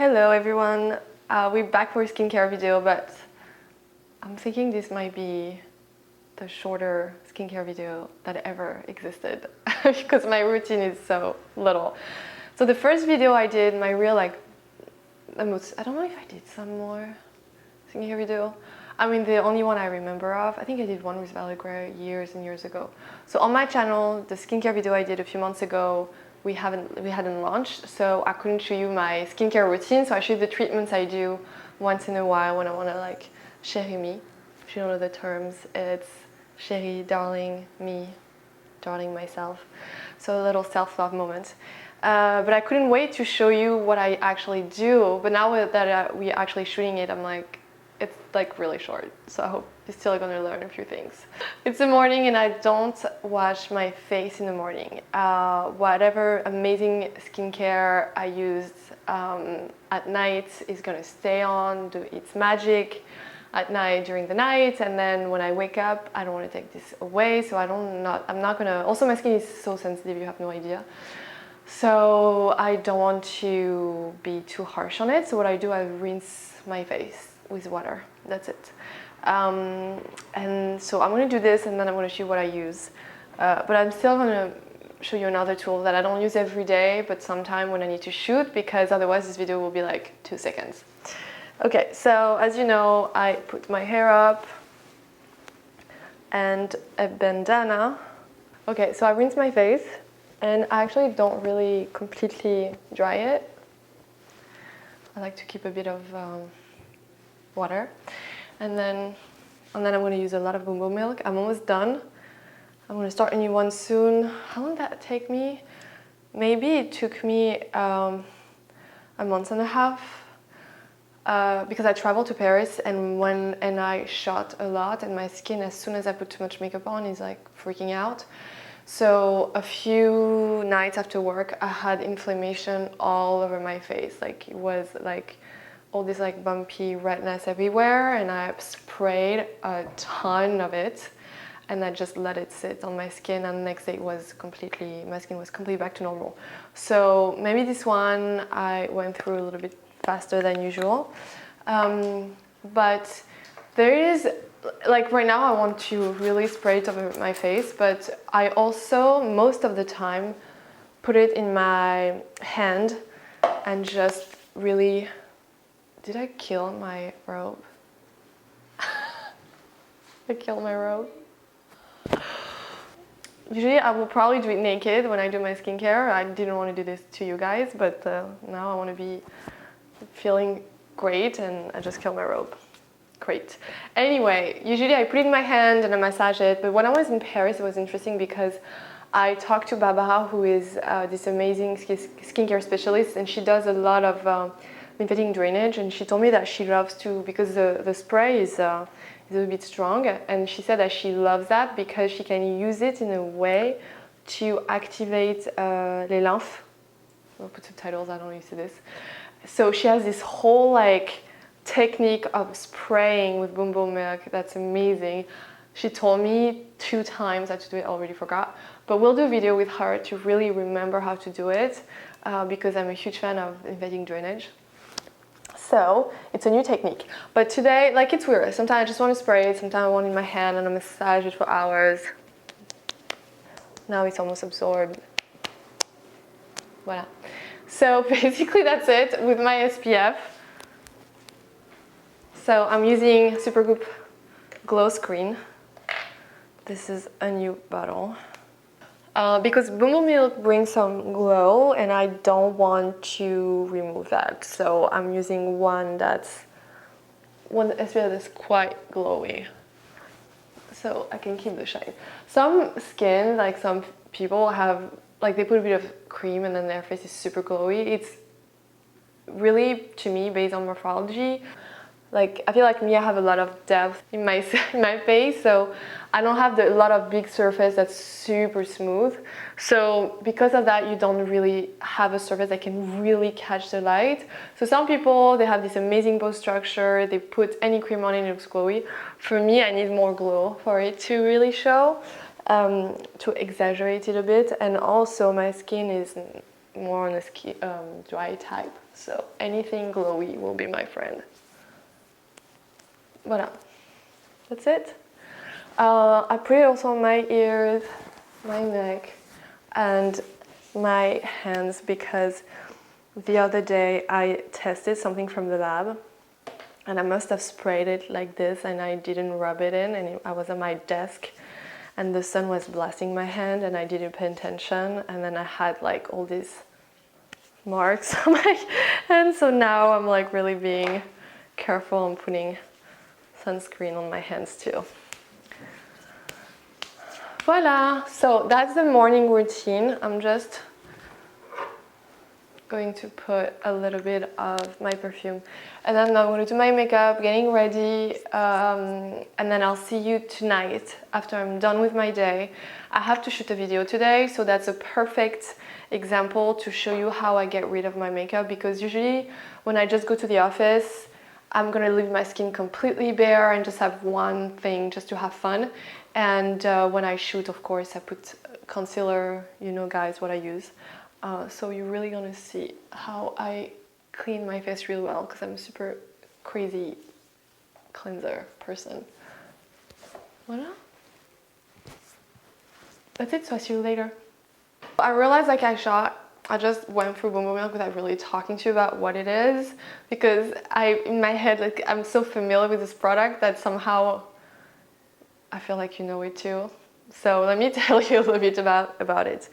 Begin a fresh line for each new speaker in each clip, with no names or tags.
Hello everyone, we're back for a skincare video, but I'm thinking this might be the shorter skincare video that ever existed because my routine is so little. So the first video I did, my real I don't know if I did some more skincare video. I mean, the only one I remember of, I think I did one with Violette years and years ago. So on my channel, the skincare video I did a few months ago, we hadn't launched, so I couldn't show you my skincare routine. So I show you the treatments I do once in a while when I want to like chérie me. If you don't know the terms, it's chérie, darling, me, darling myself. So a little self-love moment. But I couldn't wait to show you what I actually do. But now that we're actually shooting it, I'm like, it's like really short. So I hope you're still gonna learn a few things. It's the morning and I don't wash my face in the morning. Whatever amazing skincare I used at night is gonna stay on, do its magic at night during the night, and then when I wake up, I don't want to take this away, so I'm not gonna. Also, my skin is so sensitive, you have no idea. So I don't want to be too harsh on it. So what I do, I rinse my face with water. That's it. And so I'm gonna do this, and then I'm gonna show you what I use. But I'm still gonna show you another tool that I don't use every day, but sometime when I need to shoot, because otherwise this video will be like 2 seconds. Okay, so as you know, I put my hair up and a bandana. Okay, so I rinse my face, and I actually don't really completely dry it. I like to keep a bit of water, and then I'm going to use a lot of Boum-Boum milk. I'm almost done. I'm going to start a new one soon. How long did that take me? Maybe it took me a month and a half because I traveled to Paris and I shot a lot, and my skin, as soon as I put too much makeup on, is like freaking out. So a few nights after work, I had inflammation all over my face. Like it was like all this like bumpy redness everywhere, and I sprayed a ton of it, and I just let it sit on my skin, and the next day my skin was completely back to normal. So maybe this one I went through a little bit faster than usual. But there is, like right now I want to really spray it over my face, but I also most of the time put it in my hand and just really. Did I kill my robe? I killed my robe. Usually I will probably do it naked when I do my skincare. I didn't want to do this to you guys, but now I want to be feeling great, and I just killed my robe. Great. Anyway, usually I put it in my hand and I massage it, but when I was in Paris it was interesting because I talked to Barbara, who is this amazing skincare specialist, and she does a lot of lymphatic drainage, and she told me that she loves to, because the spray is a bit strong, and she said that she loves that because she can use it in a way to activate les lymphes. I'll put subtitles, I don't know if you see this. So she has this whole like technique of spraying with Boum-Boum milk that's amazing. She told me 2 times how to do it, I already forgot, but we'll do a video with her to really remember how to do it because I'm a huge fan of lymphatic drainage. So it's a new technique, but today, like, it's weird. Sometimes I just want to spray it, sometimes I want it in my hand and I massage it for hours. Now it's almost absorbed. Voila. So basically that's it with my SPF. So I'm using Supergoop Glow Screen. This is a new bottle. Because Boum-Boum milk brings some glow, and I don't want to remove that. So I'm using one SPF that's quite glowy, so I can keep the shine. Some skin, like some people have, like they put a bit of cream and then their face is super glowy. It's really, to me, based on morphology. Like, I feel like me, I have a lot of depth in my face, so I don't have a lot of big surface that's super smooth. So because of that, you don't really have a surface that can really catch the light. So some people, they have this amazing bow structure, they put any cream on it, it looks glowy. For me, I need more glow for it to really show, to exaggerate it a bit. And also my skin is more on a dry type. So anything glowy will be my friend. Voilà. That's it. I put it also on my ears, my neck, and my hands because the other day I tested something from the lab and I must have sprayed it like this and I didn't rub it in, and I was at my desk and the sun was blasting my hand and I didn't pay attention, and then I had like all these marks on my hand. So now I'm like really being careful and putting sunscreen on my hands too. Voila, so that's the morning routine. I'm just going to put a little bit of my perfume and then I'm going to do my makeup, getting ready, and then I'll see you tonight after I'm done with my day. I have to shoot a video today, so that's a perfect example to show you how I get rid of my makeup, because usually when I just go to the office I'm gonna leave my skin completely bare and just have one thing just to have fun. And when I shoot, of course, I put concealer, you know guys what I use. So you're really gonna see how I clean my face really well, because I'm a super crazy cleanser person. Voila. That's it, so I'll see you later. I realized like I just went through Boum-Boum without really talking to you about what it is, because in my head, like I'm so familiar with this product that somehow I feel like you know it too. So let me tell you a little bit about it.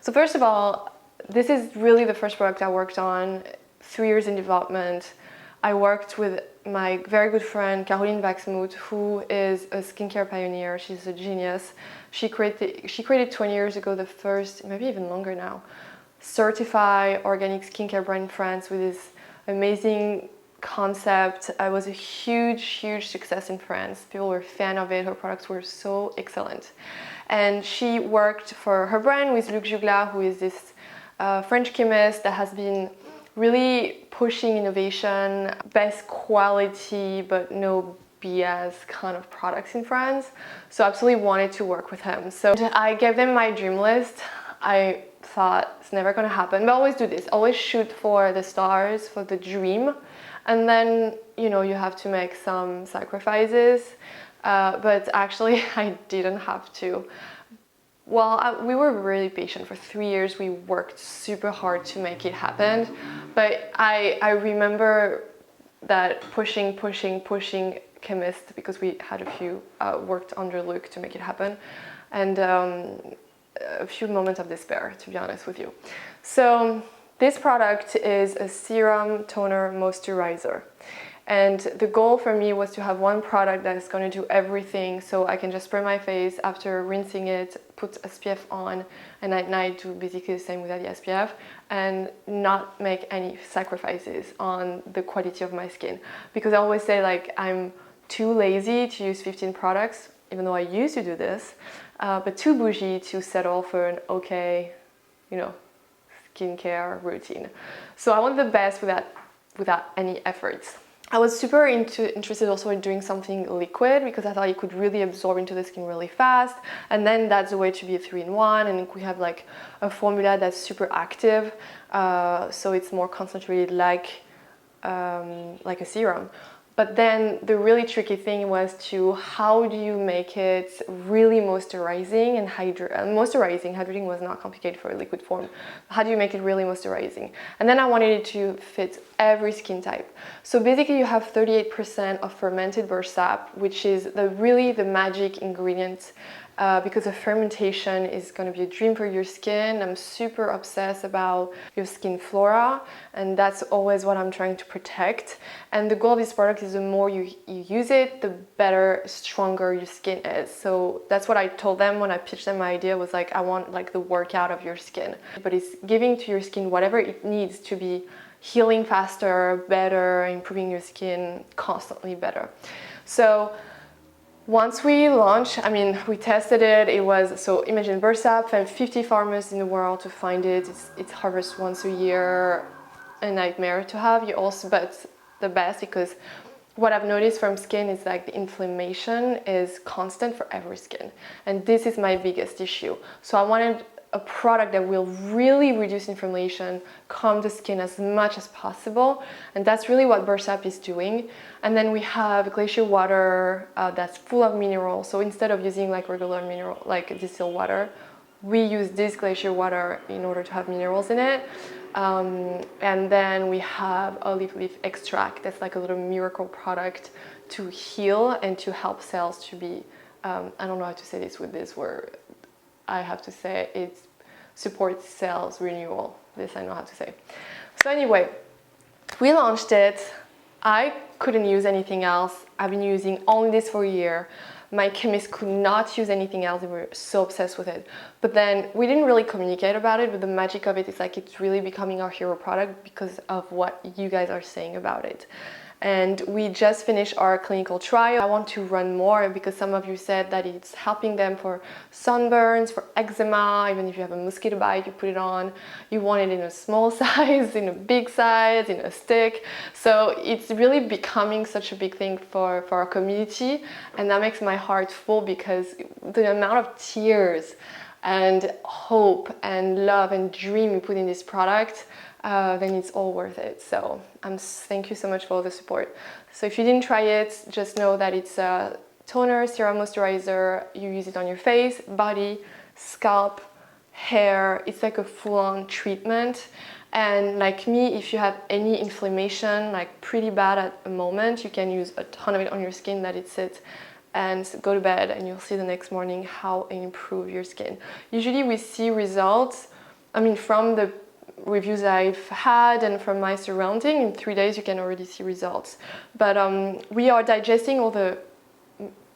So first of all, this is really the first product I worked on, 3 years in development. I worked with my very good friend Caroline Vaxmuth, who is a skincare pioneer. She's a genius. She created 20 years ago the first, maybe even longer now, certified organic skincare brand in France with this amazing concept. It was a huge success in France. People were a fan of it. Her products were so excellent. And she worked for her brand with Luc Jugla, who is this French chemist that has been really pushing innovation, best quality but no BS kind of products in France. So I absolutely wanted to work with him. So I gave them my dream list. I thought it's never gonna happen, but I always do this. Always shoot for the stars, for the dream, and then you know you have to make some sacrifices. But actually, I didn't have to. Well, we were really patient. For 3 years, we worked super hard to make it happen. But I remember that pushing chemist, because we had a few worked under Luc to make it happen, and a few moments of despair, to be honest with you. So this product is a serum toner moisturizer. And the goal for me was to have one product that is going to do everything, so I can just spray my face after rinsing it, put SPF on, and at night do basically the same without the SPF, and not make any sacrifices on the quality of my skin. Because I always say like I'm too lazy to use 15 products, even though I used to do this, but too bougie to settle for an okay, you know, skincare routine. So I want the best without any efforts. I was super interested also in doing something liquid, because I thought it could really absorb into the skin really fast, and then that's the way to be a 3-in-1, and we have like a formula that's super active, so it's more concentrated like a serum. But then the really tricky thing was how do you make it really moisturizing and hydrating was not complicated for a liquid form. How do you make it really moisturizing? And then I wanted it to fit every skin type. So basically you have 38% of fermented birch sap, which is really the magic ingredient, because the fermentation is going to be a dream for your skin. I'm super obsessed about your skin flora, and that's always what I'm trying to protect. And the goal of this product is the more you use it, the better, stronger your skin is. So that's what I told them when I pitched them my idea, was like, I want like the workout of your skin, but it's giving to your skin whatever it needs to be healing faster, better, improving your skin constantly better. So once we launched, we tested it. It was, so imagine birch sap, and 50 farmers in the world to find it. It's harvested once a year, a nightmare to have. But the best, because what I've noticed from skin is like the inflammation is constant for every skin, and this is my biggest issue. So I wanted a product that will really reduce inflammation, calm the skin as much as possible, and that's really what Burst is doing. And then we have Glacier water that's full of minerals. So instead of using like regular mineral, like distilled water, we use this Glacier water in order to have minerals in it. And then we have olive leaf extract. That's like a little miracle product to heal and to help cells to be, I don't know how to say this with this word. I have to say it supports cells renewal. This I know how to say. So anyway, we launched it. I couldn't use anything else. I've been using only this for a year. My chemist could not use anything else. They were so obsessed with it. But then we didn't really communicate about it, but the magic of it is like it's really becoming our hero product because of what you guys are saying about it. And we just finished our clinical trial. I want to run more because some of you said that it's helping them for sunburns, for eczema, even if you have a mosquito bite, you put it on. You want it in a small size, in a big size, in a stick. So it's really becoming such a big thing for our community. And that makes my heart full because the amount of tears and hope and love and dream you put in this product, then it's all worth it. So thank you so much for all the support. So if you didn't try it, just know that it's a toner, serum, moisturizer. You use it on your face, body, scalp, hair. It's like a full-on treatment. And like me, if you have any inflammation, like pretty bad at the moment, you can use a ton of it on your skin, let it sit and go to bed, and you'll see the next morning how it improves your skin. Usually we see results, I mean, from the reviews I've had and from my surrounding, in 3 days you can already see results. But we are digesting all the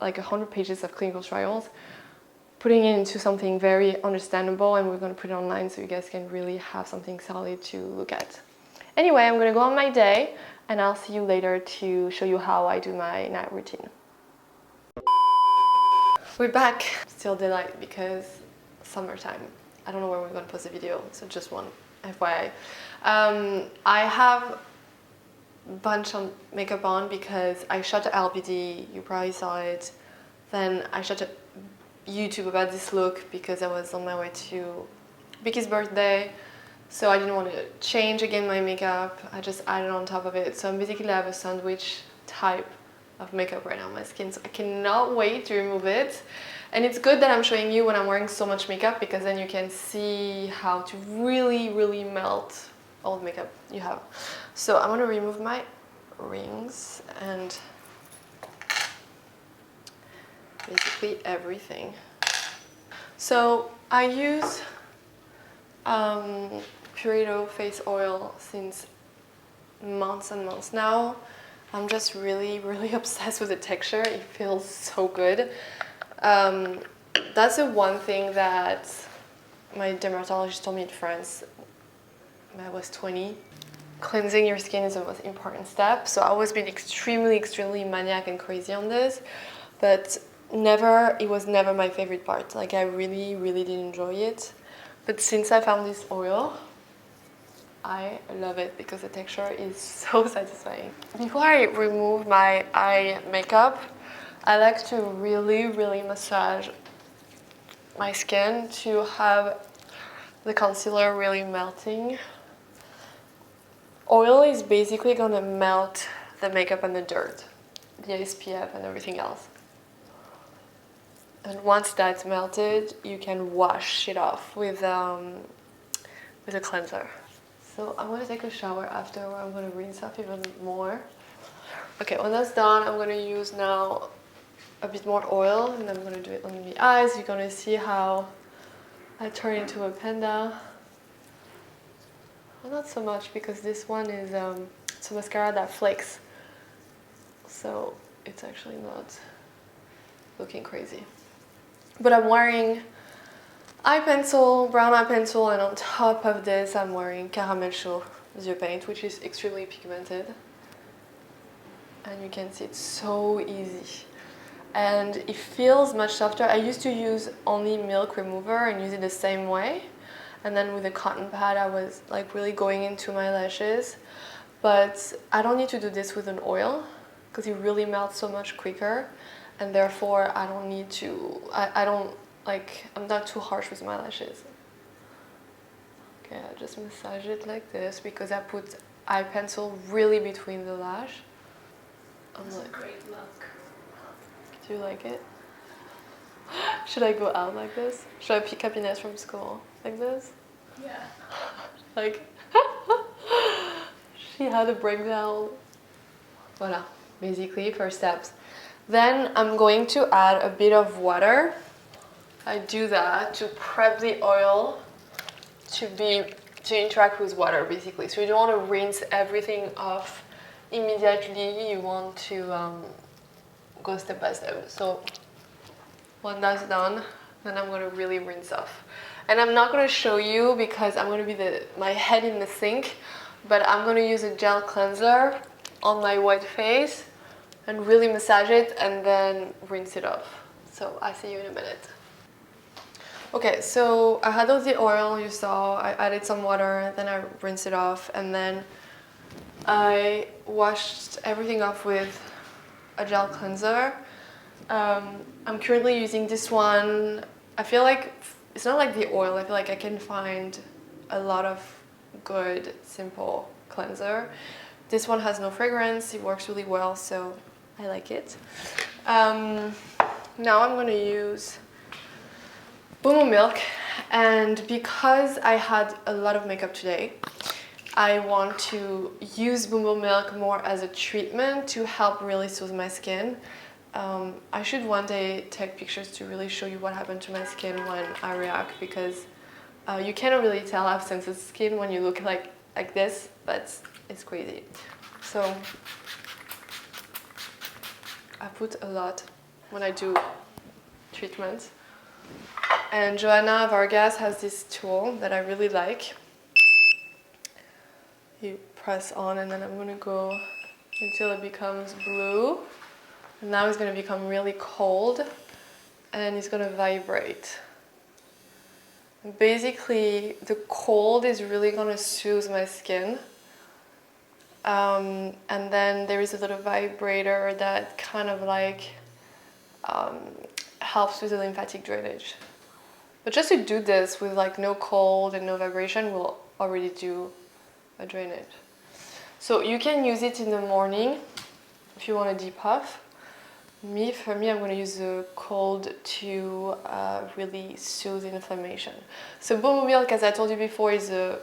like 100 pages of clinical trials, putting it into something very understandable, and we're going to put it online so you guys can really have something solid to look at. Anyway, I'm going to go on my day, and I'll see you later to show you how I do my night routine. We're back. Still daylight because summertime. I don't know where we're going to post the video, so just one FYI. I have a bunch of makeup on because I shot a LBD, you probably saw it. Then I shot a YouTube about this look because I was on my way to Vicky's birthday. So I didn't want to change again my makeup. I just added on top of it. So I'm basically I have a sandwich type of makeup right now on my skin. So I cannot wait to remove it. And it's good that I'm showing you when I'm wearing so much makeup because then you can see how to really, really melt all the makeup you have. So I'm going to remove my rings and basically everything. So I use Pureedo Face Oil since months and months now. I'm just really, really obsessed with the texture. It feels so good. That's the one thing that my dermatologist told me in France when I was 20. Cleansing your skin is the most important step. So I've always been extremely, extremely maniac and crazy on this, but it was never my favorite part. Like I really, really did enjoy it. But since I found this oil, I love it because the texture is so satisfying. Before I remove my eye makeup, I like to really, really massage my skin to have the concealer really melting. Oil is basically gonna melt the makeup and the dirt, the SPF and everything else. And once that's melted, you can wash it off with a cleanser. So I'm gonna take a shower after where I'm gonna rinse off even more. Okay, when that's done, I'm gonna use now a bit more oil and I'm gonna do it on the eyes. You're gonna see how I turn into a panda. Well, not so much because this one is it's a mascara that flakes. So it's actually not looking crazy. But I'm wearing eye pencil, brown eye pencil, and on top of this I'm wearing Caramel Chaud Yeux Paint, which is extremely pigmented. And you can see it's so easy. And it feels much softer. I used to use only milk remover and use it the same way. And then with a cotton pad I was like really going into my lashes. But I don't need to do this with an oil because it really melts so much quicker. And therefore I don't need to, I'm not too harsh with my lashes. I just massage it like this because I put eye pencil really between the lash.
That's a great look.
Do you like it? Should I go out like this? Should I pick up Ines from school like this?
Yeah.
Like, she had a breakdown. Voila, basically first steps. Then I'm going to add a bit of water. I do that to prep the oil to interact with water, basically. So you don't want to rinse everything off immediately. You want to go step by step. So when that's done, then I'm going to really rinse off. And I'm not going to show you because I'm going to be my head in the sink, but I'm going to use a gel cleanser on my white face and really massage it and then rinse it off. So I'll see you in a minute. Okay, so I had all the oil you saw, I added some water, then I rinsed it off, and then I washed everything off with a gel cleanser. I'm currently using this one. I feel like it's not like the oil, I feel like I can find a lot of good, simple cleanser. This one has no fragrance, it works really well, so I like it. Now I'm going to use Boum-Boum milk, and because I had a lot of makeup today, I want to use Boum-Boum milk more as a treatment to help really soothe my skin. I should one day take pictures to really show you what happened to my skin when I react, because you cannot really tell I have sensitive skin when you look like this, but it's crazy. So I put a lot when I do treatments. And Joanna Vargas has this tool that I really like. You press on and then I'm going to go until it becomes blue. And now it's going to become really cold and it's going to vibrate. And basically, the cold is really going to soothe my skin. And then there is a little vibrator that kind of like helps with the lymphatic drainage. But just to do this with like no cold and no vibration will already do a drainage. So you can use it in the morning if you want to depuff. For me, I'm going to use the cold to really soothe inflammation. So Boum-Boum milk, as I told you before, is a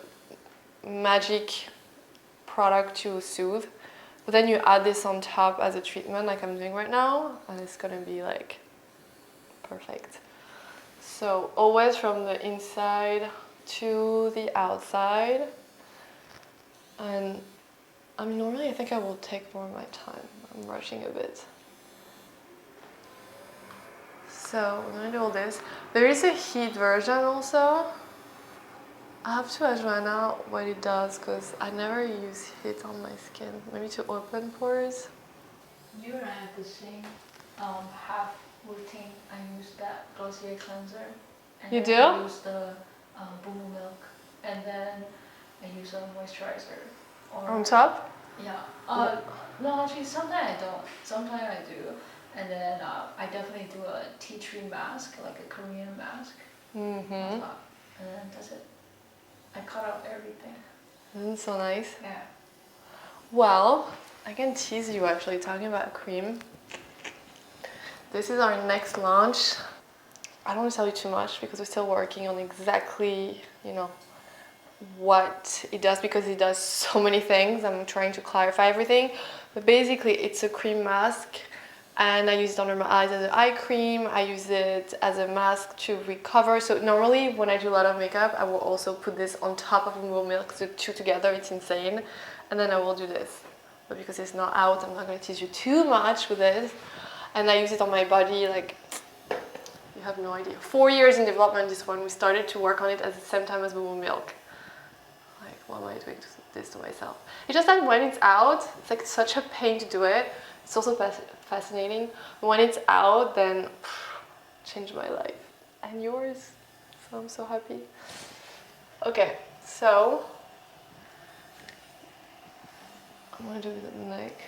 magic product to soothe. But then you add this on top as a treatment like I'm doing right now, and it's going to be like perfect. So always from the inside to the outside. And I mean, normally I think I will take more of my time. I'm rushing a bit. So I'm gonna do all this. There is a heat version also. I have to ask Joanna what it does because I never use heat on my skin. Maybe to open pores.
You and I have the same half routine. I use that Glossier cleanser. And
You
then
do?
I use the Boum-Boum milk. And then I use a moisturizer.
On top?
Yeah. No, actually, sometimes I don't. Sometimes I do. And then I definitely do a tea tree mask, like a Korean mask. On top. And then that's it. I cut out everything.
Isn't so nice?
Yeah.
Well, I can tease you actually talking about cream. This is our next launch. I don't want to tell you too much because we're still working on exactly, what it does because it does so many things. I'm trying to clarify everything. But basically, it's a cream mask and I use it under my eyes as an eye cream. I use it as a mask to recover. So normally when I do a lot of makeup, I will also put this on top of Boum-Boum milk. The two together, it's insane. And then I will do this. But because it's not out, I'm not going to tease you too much with this. And I use it on my body like, you have no idea. 4 years in development, this one. We started to work on it at the same time as Boum-Boum milk. Like, why am I doing this to myself? It's just that when it's out, it's like such a pain to do it. It's also fascinating. When it's out, then changed my life and yours. So I'm so happy. Okay, so I'm gonna do the neck.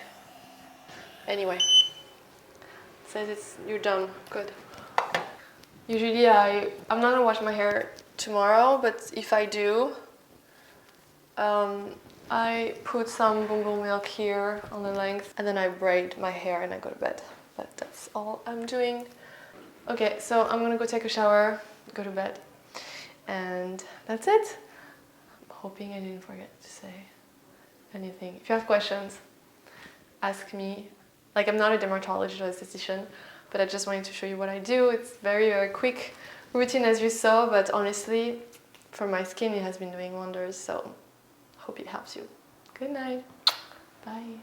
Anyway, it says you're done. Good. Usually I'm not gonna wash my hair tomorrow, but if I do, I put some Boum-Boum milk here on the length and then I braid my hair and I go to bed. But that's all I'm doing. Okay, so I'm gonna go take a shower, go to bed, and that's it. I'm hoping I didn't forget to say anything. If you have questions, ask me. Like, I'm not a dermatologist or esthetician, but I just wanted to show you what I do. It's very, very quick routine as you saw, but honestly, for my skin, it has been doing wonders, so hope it helps you. Good night. Bye.